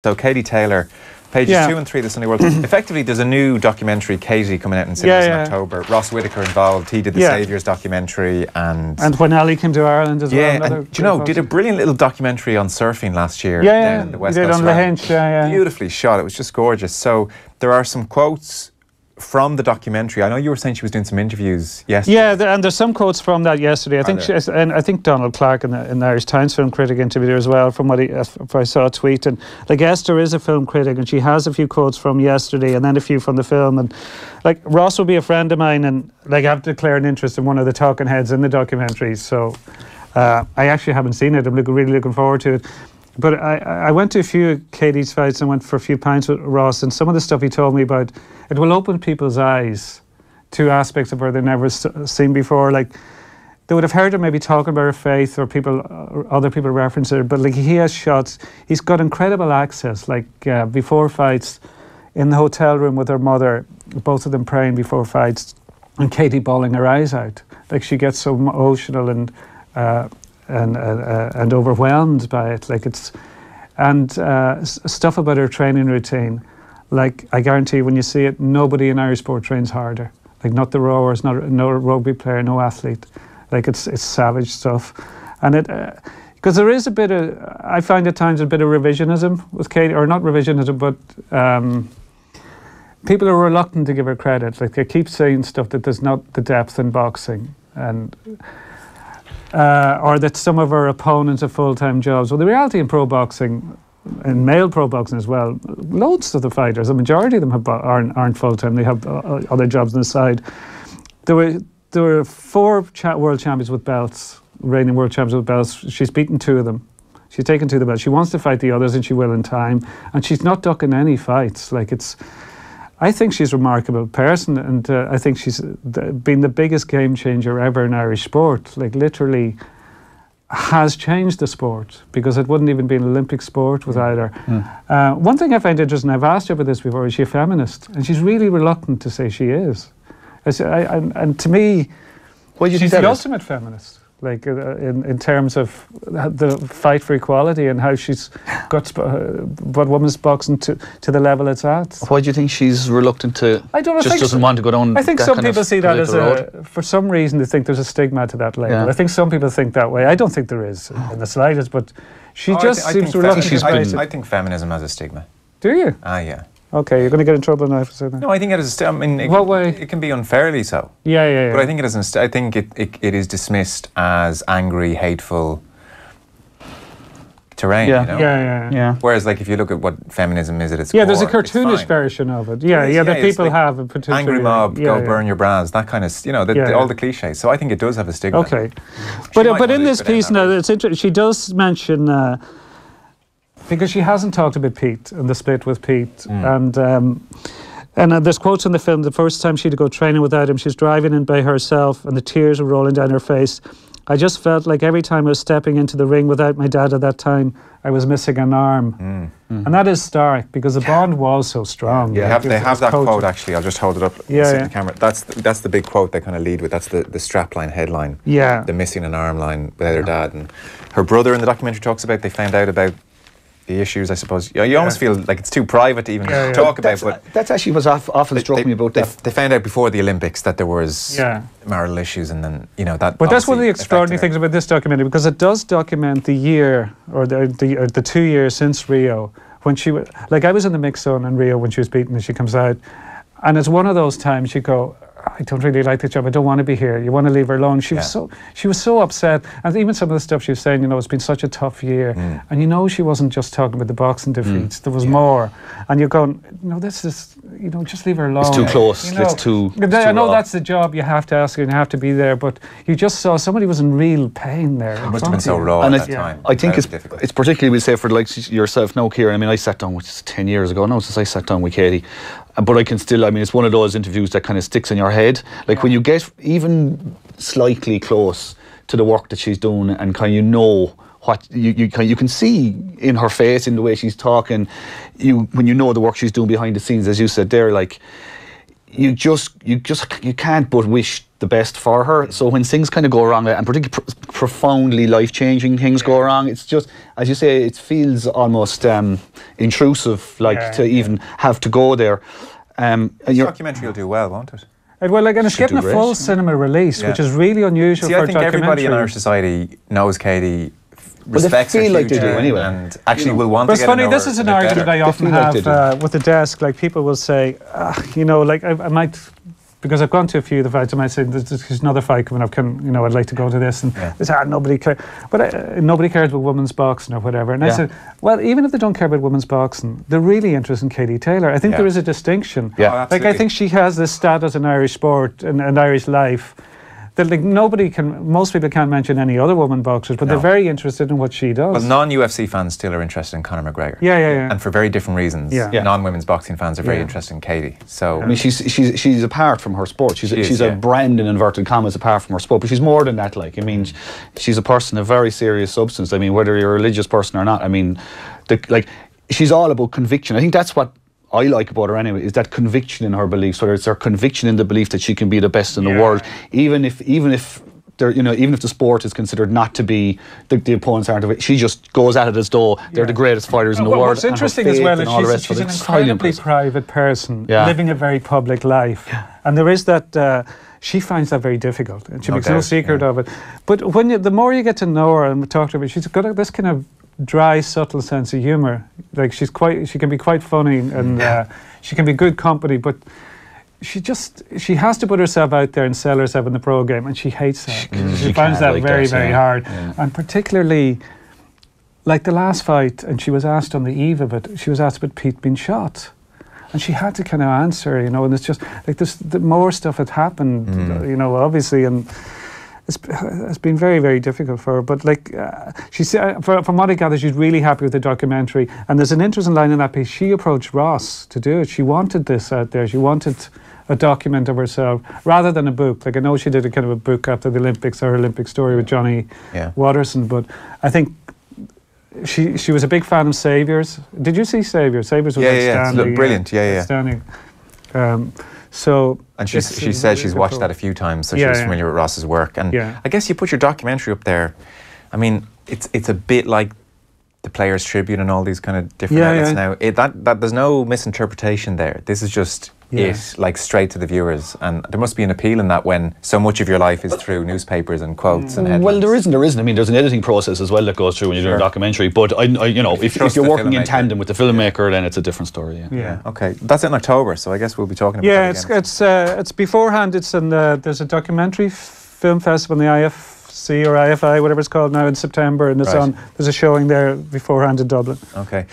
So Katie Taylor, pages 2 and 3 of the Sunday World. Effectively, there's a new documentary, Katie, coming out in cinemas in October. Ross Whitaker involved. He did the Saviours documentary, and when Ali came to Ireland as well. And do you know, did a brilliant little documentary on surfing last year. Yeah, in the West he did Coast on the Hinch. Beautifully shot. It was just gorgeous. So there are some quotes from the documentary. I know you were saying she was doing some interviews yesterday. Yeah, and there's some quotes from that yesterday. I think Donald Clark in the Irish Times film critic interviewed her as well, from what if I saw a tweet. And like Esther is a film critic, and she has a few quotes from yesterday, and then a few from the film. And like Ross will be a friend of mine, and like I've declared an interest in one of the talking heads in the documentary. So I actually haven't seen it. I'm really looking forward to it. But I went to a few of Katie's fights and went for a few pints with Ross, and some of the stuff he told me about, it will open people's eyes to aspects of her they've never seen before. Like, they would have heard her maybe talking about her faith, or other people reference her, but like he has shots, he's got incredible access, like before fights, in the hotel room with her mother, both of them praying before fights, and Katie bawling her eyes out. Like, she gets so emotional and overwhelmed by it. Like, it's stuff about her training routine. Like, I guarantee you, when you see it, nobody in Irish sport trains harder. Like, not the rowers, no rugby player, no athlete. Like, it's savage stuff. And it, because there is a bit of, I find at times a bit of revisionism with Katie, or not revisionism, but people are reluctant to give her credit. Like, they keep saying stuff that there's not the depth in boxing, and or that some of her opponents have full-time jobs. Well, the reality in pro boxing, in male pro boxing as well, loads of the fighters, the majority of them aren't full-time. They have other jobs on the side. There were 4 world champions with belts, reigning world champions with belts. She's beaten 2 of them. She's taken 2 of the belts. She wants to fight the others, and she will in time. And she's not ducking any fights. Like, I think she's a remarkable person, and I think she's been the biggest game changer ever in Irish sport. Like, literally has changed the sport, because it wouldn't even be an Olympic sport without her. One thing I find interesting, I've asked her about this before, is she a feminist? And she's really reluctant to say she is. And to me, she's the ultimate feminist. Like, in terms of the fight for equality and how she's got what women's boxing to the level it's at. Why do you think she's reluctant to? I don't know. Just doesn't want to go down. I think some people see that as for some reason they think there's a stigma to that label. Yeah. I think some people think that way. I don't think there is in the slightest, but she seems reluctant. I think feminism has a stigma. Do you? Yeah. Okay, you're going to get in trouble now for saying that. No, I think it is. I mean, what way? It can be unfairly so. Yeah. But I think it is. I think it is dismissed as angry, hateful terrain. Yeah. You know? Yeah. Whereas, like, if you look at what feminism is at its core, there's a cartoonish version of it. Yeah, that people like have a particular angry mob, go burn your bras, that kind of, all the cliches. So I think it does have a stigma. Okay, but in this piece now, it's interesting. She does mention. Because she hasn't talked about Pete and the split with Pete. And there's quotes in the film, the first time she'd go training without him, she's driving in by herself and the tears were rolling down her face. I just felt like every time I was stepping into the ring without my dad at that time, I was missing an arm. And that is stark, because the bond was so strong. Yeah, they have that quote, actually. I'll just hold it up. The camera. That's the big quote they kind of lead with. That's the strapline headline. Yeah. The missing an arm line without her dad. And her brother in the documentary talks about, they found out about the issues, I suppose. You almost feel like it's too private to even talk about. But that's actually what's often struck me about that. They found out before the Olympics that there was marital issues, and then that. But that's one of the extraordinary things about this documentary, because it does document the year or the 2 years since Rio, when she was like, I was in the mix zone in Rio when she was beaten, and she comes out, and it's one of those times you go, I don't really like the job. I don't want to be here. You want to leave her alone. She was so upset, and even some of the stuff she was saying. It's been such a tough year, and she wasn't just talking about the boxing defeats. There was more, and you're going, this is, just leave her alone. It's too close. It's too. I know that's the job. You have to ask her and you have to be there, but you just saw somebody was in real pain there. It must have been so raw at that time. I think it's particularly, we say, for like yourself now, Kieran. I mean, I sat down, which is 10 years ago now since I sat down with Katie. But I can still, it's one of those interviews that kind of sticks in your head. Like, when you get even slightly close to the work that she's doing, and kind of what you can see in her face, in the way she's talking, when you know the work she's doing behind the scenes, as you said there, like, you can't but wish the best for her. So when things kind of go wrong, and particularly profoundly life-changing things go wrong, it's just, as you say, it feels almost intrusive, like to even have to go there. This documentary will do well, won't it? Well, like, and it's getting a full cinema release, which is really unusual for a documentary. I think everybody in our society knows Katie, respects her like they do anyway, and actually will want to get to know her. But it's funny, this is an argument I often have with the desk. Like, people will say, you know, like, I might, because I've gone to a few of the fights, I might say, there's another fight coming up, I'd like to go to this, and they say, nobody cares. But nobody cares about women's boxing or whatever. And I said, well, even if they don't care about women's boxing, they're really interested in Katie Taylor. I think there is a distinction. Yeah, like, I think she has this status in Irish sport and Irish life that, like, most people can't mention any other woman boxers, but they're very interested in what she does. Well, non-UFC fans still are interested in Conor McGregor. Yeah. And for very different reasons. Non-women's boxing fans are very interested in Katie. So I mean, she's apart from her sport. She's a brand in inverted commas apart from her sport, but she's more than that. Like, I mean, she's a person of very serious substance. I mean, whether you're a religious person or not, I mean, she's all about conviction. I think that's what I like about her anyway, is that conviction in her beliefs, whether it's her conviction in the belief that she can be the best in the world, even if the sport is considered not to be, the opponents aren't, she just goes at it as though they're the greatest fighters in the world. What's interesting as well is she's an incredibly private person, living a very public life, and there is that. She finds that very difficult, and she makes no secret of it. But the more you get to know her and talk to her, she's got this kind of dry, subtle sense of humour. Like, she can be quite funny, and she can be good company, but she has to put herself out there and sell herself in the pro game, and she hates that. She finds that very hard. And particularly, like the last fight, and she was asked on the eve of it, she was asked about Pete being shot. And she had to kind of answer, and it's just like the more stuff had happened, obviously, and it's been very, very difficult for her. But like she said, from what I gather, she's really happy with the documentary. And there's an interesting line in that piece. She approached Ross to do it. She wanted this out there. She wanted a document of herself rather than a book. Like, I know she did a kind of a book after the Olympics, her Olympic story with Johnny Watterson, but I think she was a big fan of Saviours. Did you see Saviours? Saviours was outstanding. It's brilliant. Outstanding. And she said she's watched that a few times, so she's familiar with Ross's work. And I guess you put your documentary up there. I mean, it's a bit like the Players' Tribune and all these kind of different outlets now. That there's no misinterpretation there. This is just like straight to the viewers, and there must be an appeal in that when so much of your life is through newspapers and quotes and headlines. Well, there isn't. I mean, there's an editing process as well that goes through when you're doing a documentary. But if you're working in tandem with the filmmaker, then it's a different story. Okay, that's in October, so I guess we'll be talking about that again. It's beforehand. It's in there's a documentary film festival in the IFC or IFI, whatever it's called now, in September, and it's on. There's a showing there beforehand in Dublin. Okay.